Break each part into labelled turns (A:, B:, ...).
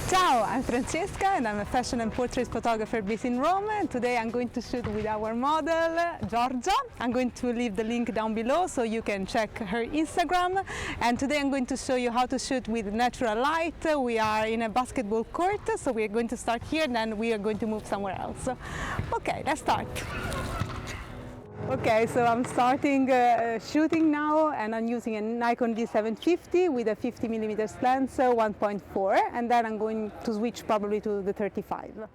A: Ciao, I'm Francesca and I'm a fashion and portrait photographer based in Rome, and today I'm going to shoot with our model Giorgia. I'm going to leave the link down below so you can check her Instagram, and today I'm going to show you how to shoot with natural light. We are in a basketball court, so we're going to start here and then we are going to move somewhere else. Okay, let's start. Okay, so I'm starting shooting now, and I'm using a Nikon D750 with a 50mm lens, 1.4, and then I'm going to switch probably to the 35.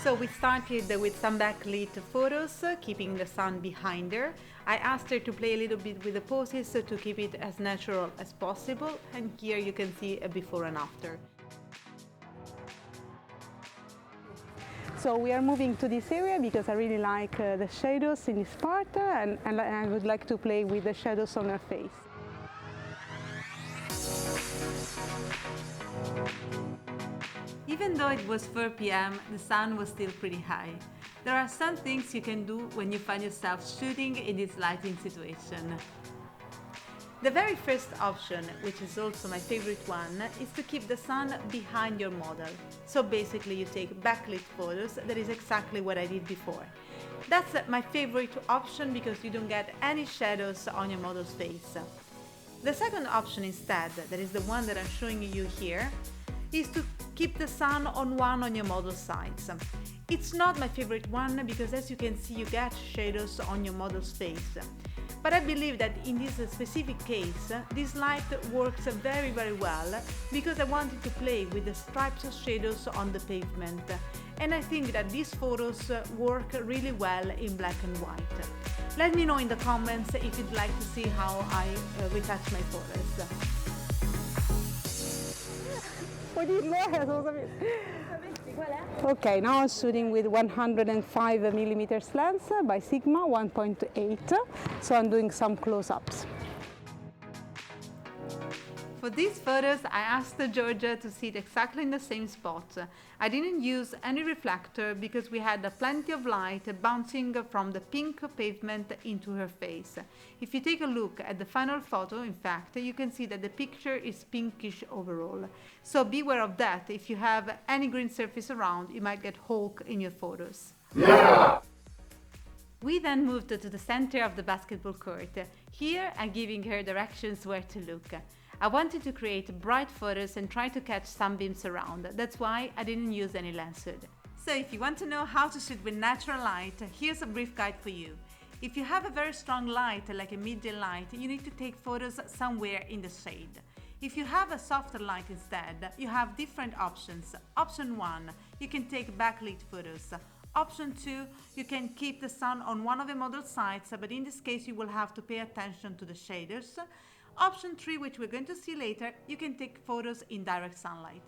B: So we started with some backlit photos, keeping the sun behind her. I asked her to play a little bit with the poses to keep it as natural as possible, and here you can see a before and after.
A: So we are moving to this area because I really like the shadows in this part, and I would like to play with the shadows on her face.
B: Even though it was 4 p.m., the sun was still pretty high. There are some things you can do when you find yourself shooting in this lighting situation. The very first option, which is also my favorite one, is to keep the sun behind your model. So basically you take backlit photos. That is exactly what I did before. That's my favorite option because you don't get any shadows on your model's face. The second option instead, that is the one that I'm showing you here, is to keep the sun on one on your model's sides. It's not my favorite one because, as you can see, you get shadows on your model's face. But I believe that in this specific case, this light works very well because I wanted to play with the stripes of shadows on the pavement. And I think that these photos work really well in black and white. Let me know in the comments if you'd like to see how I retouch my photos.
A: Okay, now I'm shooting with 105mm lens by Sigma 1.8, so I'm doing some close-ups.
B: For these photos, I asked Giorgia to sit exactly in the same spot. I didn't use any reflector because we had plenty of light bouncing from the pink pavement into her face. If you take a look at the final photo, in fact, you can see that the picture is pinkish overall. So beware of that. If you have any green surface around, you might get Hulk in your photos. Yeah! We then moved to the center of the basketball court. Here, I'm giving her directions where to look. I wanted to create bright photos and try to catch sunbeams around. That's why I didn't use any lens hood. So if you want to know how to shoot with natural light, here's a brief guide for you. If you have a very strong light, like a midday light, you need to take photos somewhere in the shade. If you have a softer light instead, you have different options. Option 1, you can take backlit photos. Option 2, you can keep the sun on one of the model sides, but in this case you will have to pay attention to the shaders. Option 3, which we're going to see later, you can take photos in direct sunlight.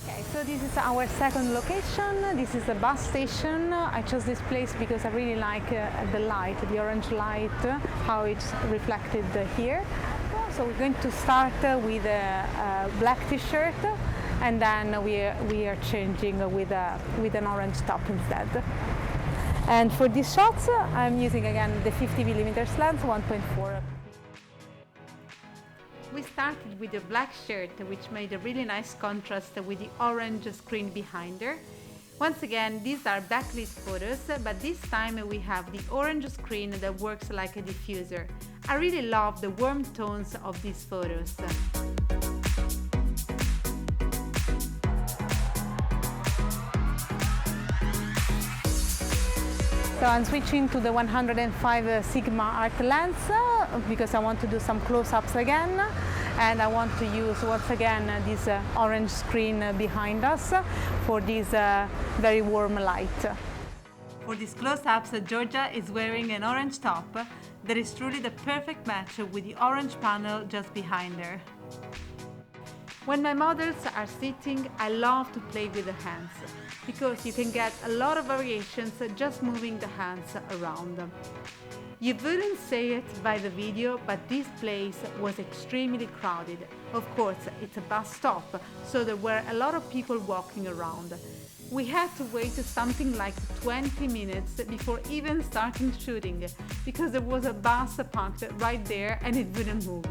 A: Okay, so this is our second location. This is a bus station. I chose this place because I really like the light, the orange light, how it's reflected here. So we're going to start with a black t-shirt, and then we are changing with an orange top instead. And for these shots, I'm using again the 50mm lens 1.4.
B: We started with a black shirt, which made a really nice contrast with the orange screen behind her. Once again, these are backlit photos, but this time we have the orange screen that works like a diffuser. I really love the warm tones of these photos.
A: So I'm switching to the 105 Sigma art lens because I want to do some close-ups again, and I want to use once again this orange screen behind us for this very warm light.
B: For these close-ups, Giorgia is wearing an orange top that is truly the perfect match with the orange panel just behind her. When my models are sitting, I love to play with the hands because you can get a lot of variations just moving the hands around. You wouldn't say it by the video, but this place was extremely crowded. Of course, it's a bus stop, so there were a lot of people walking around. We had to wait something like 20 minutes before even starting shooting because there was a bus parked right there and it wouldn't move.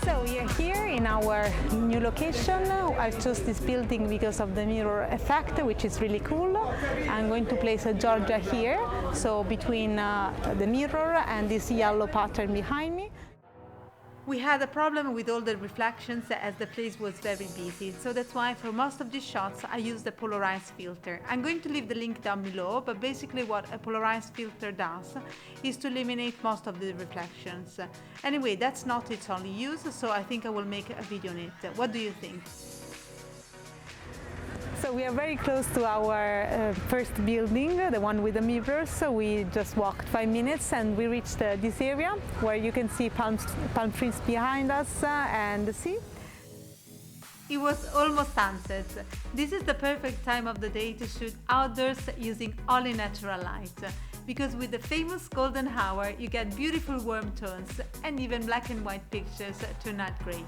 A: So we are here in our new location. I chose this building because of the mirror effect, which is really cool. I'm going to place a Georgia here, so between the mirror and this yellow pattern behind me.
B: We had a problem with all the reflections as the place was very busy, so that's why for most of these shots I used the polarized filter. I'm going to leave the link down below, but basically what a polarized filter does is to eliminate most of the reflections. Anyway, that's not its only use, so I think I will make a video on it. What do you think?
A: So we are very close to our first building, the one with the mirrors. So we just walked 5 minutes and we reached this area where you can see palm trees behind us and the sea.
B: It was almost sunset. This is the perfect time of the day to shoot outdoors using only natural light. Because with the famous golden hour you get beautiful warm tones and even black and white pictures turn out great.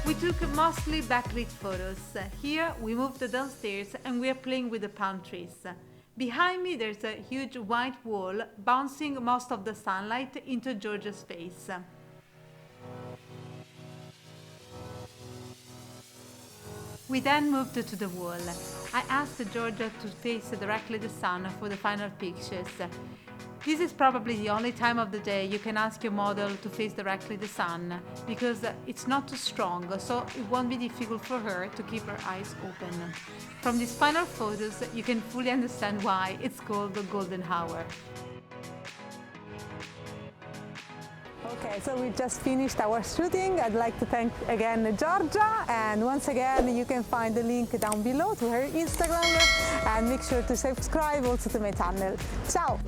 B: We took mostly backlit photos. Here we moved downstairs and we are playing with the palm trees. Behind me there's a huge white wall bouncing most of the sunlight into Georgia's face. We then moved to the wall. I asked Georgia to face directly the sun for the final pictures. This is probably the only time of the day you can ask your model to face directly the sun, because it's not too strong, so it won't be difficult for her to keep her eyes open. From these final photos, you can fully understand why it's called the golden hour.
A: Okay, so we just finished our shooting. I'd like to thank again Georgia, and once again you can find the link down below to her Instagram, and make sure to subscribe also to my channel. Ciao!